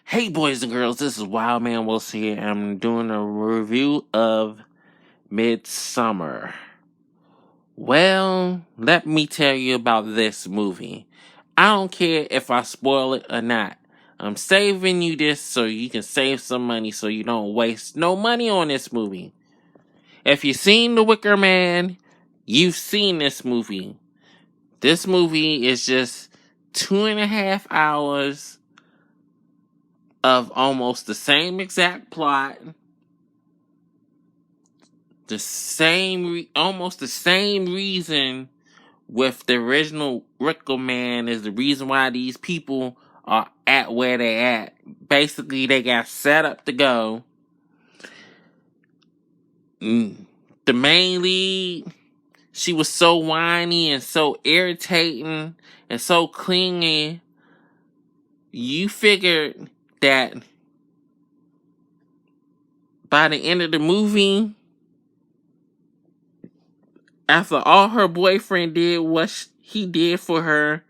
Hey boys and girls, this is Wildman Willis here. I'm doing a review of Midsommer. Well, let me tell you about this movie. I don't care if I spoil it or not. I'm saving you this so you can save some money so you don't waste no money on this movie. If you've seen The Wicker Man, you've seen this movie. This movie is just 2.5 hours of almost the same exact plot, almost the same reason with the original Wicker Man is the reason why these people are at where they at. Basically, they got set up to go. The main lead, she was so whiny and so irritating and so clingy. You figured that by the end of the movie, after all her boyfriend did what he did for her,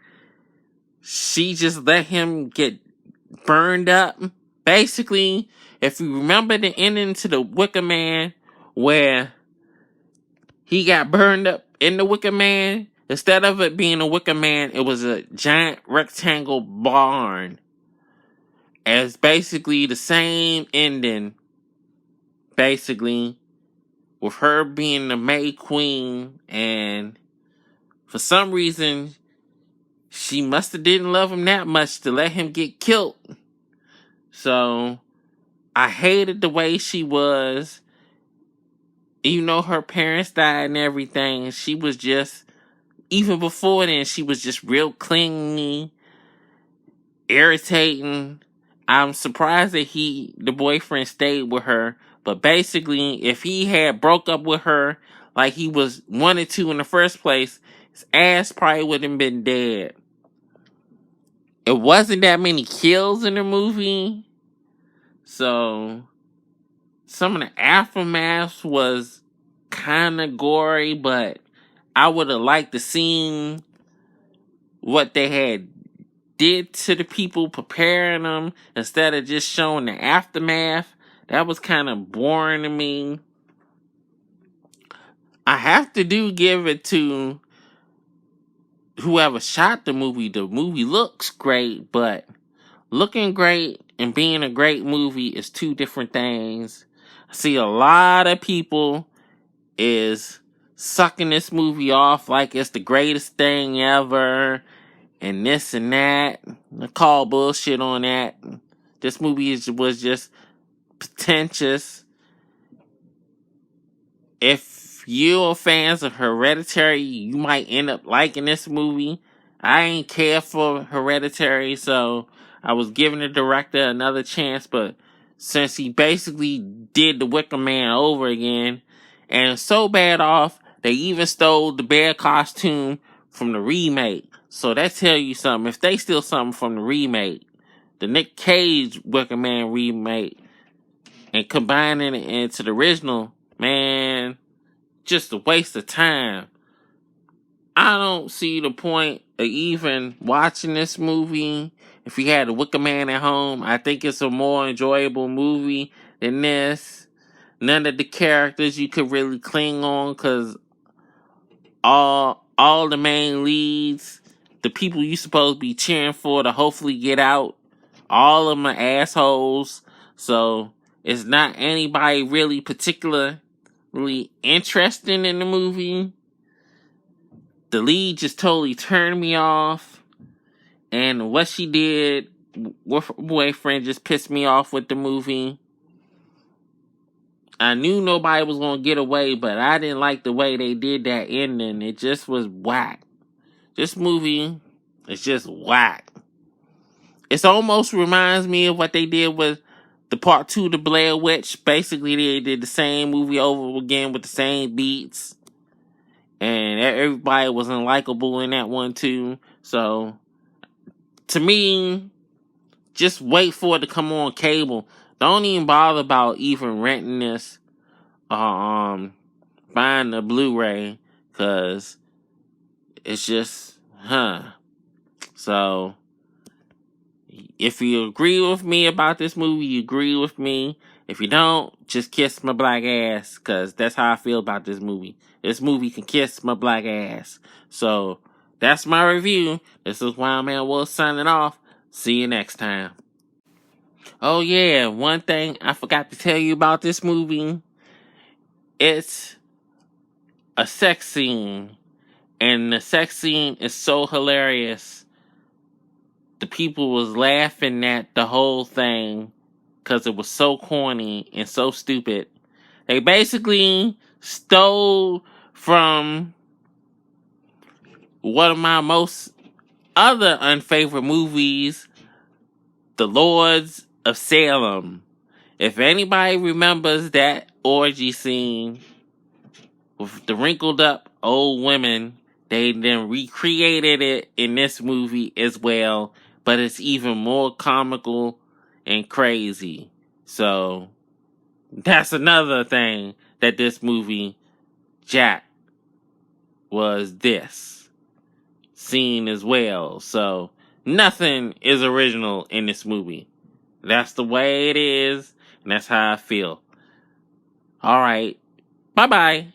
she just let him get burned up. Basically, if you remember the ending to The Wicker Man, where he got burned up in The Wicker Man, instead of it being a Wicker Man, it was a giant rectangle barn. It's basically the same ending, basically, with her being the May Queen, and for some reason, she must have didn't love him that much to let him get killed. So, I hated the way she was. Even though her parents died and everything, she was just, even before then, she was just real clingy, irritating. I'm surprised that the boyfriend stayed with her. But basically, if he had broke up with her like he was wanted to in the first place, his ass probably would have been dead. It wasn't that many kills in the movie. So, some of the aftermath was kind of gory, but I would have liked to see what they had did to the people preparing them instead of just showing the aftermath. That was kind of boring to me. I have to give it to whoever shot the movie. The movie looks great, but looking great and being a great movie is two different things. I see a lot of people is sucking this movie off like it's the greatest thing ever and this and that. I call bullshit on that. This movie was just pretentious. If you're fans of Hereditary, you might end up liking this movie. I ain't care for Hereditary, so I was giving the director another chance, but since he basically did The Wicker Man over again, and so bad off, they even stole the bear costume from the remake. So that tell you something. If they steal something from the remake, the Nick Cage Wicker Man remake, and combining it into the original, man, just a waste of time. I don't see the point of even watching this movie. If you had a Wicker Man at home, I think it's a more enjoyable movie than this. None of the characters you could really cling on, because all the main leads, the people you supposed to be cheering for to hopefully get out, all of them are assholes. So it's not anybody really particularly interesting in the movie. The lead just totally turned me off, and what she did with her boyfriend just pissed me off with the movie. I knew nobody was gonna get away, but I didn't like the way they did that ending. It just was whack. This movie is just whack. It almost reminds me of what they did with the part 2 of The Blair Witch. Basically, they did the same movie over again with the same beats. And everybody was unlikable in that one too. So, to me, just wait for it to come on cable. Don't even bother about even renting this, buying the Blu-ray, cause it's just, So, If you agree with me about this movie, you agree with me. If you don't, just kiss my black ass, because that's how I feel about this movie. This movie can kiss my black ass. So, that's my review. This is Wildman Willis signing off. See you next time. Oh yeah, one thing I forgot to tell you about this movie. It's a sex scene. And the sex scene is so hilarious. The people was laughing at the whole thing because it was so corny and so stupid. They basically stole from one of my most other unfavorite movies, The Lords of Salem. If anybody remembers that orgy scene with the wrinkled up old women, they then recreated it in this movie as well, but it's even more comical and crazy. So, that's another thing that this movie, Jack, was this scene as well. So, nothing is original in this movie. That's the way it is, and that's how I feel. Alright, bye-bye.